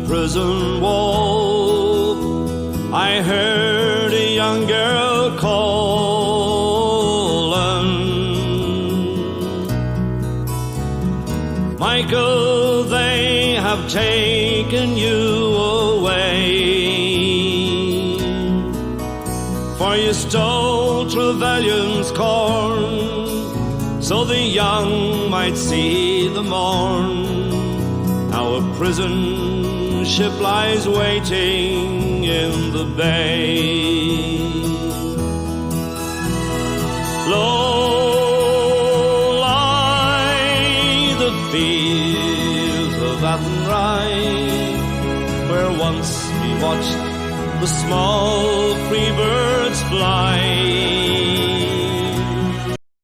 prison wall, I heard a young girl calling, Michael, they have taken you away, for you stole Trevelyan's corn, so the young might see the morn. Now a prison ship lies waiting in the bay. Low lie the fields of Athenry, where once we watched the small free birds fly.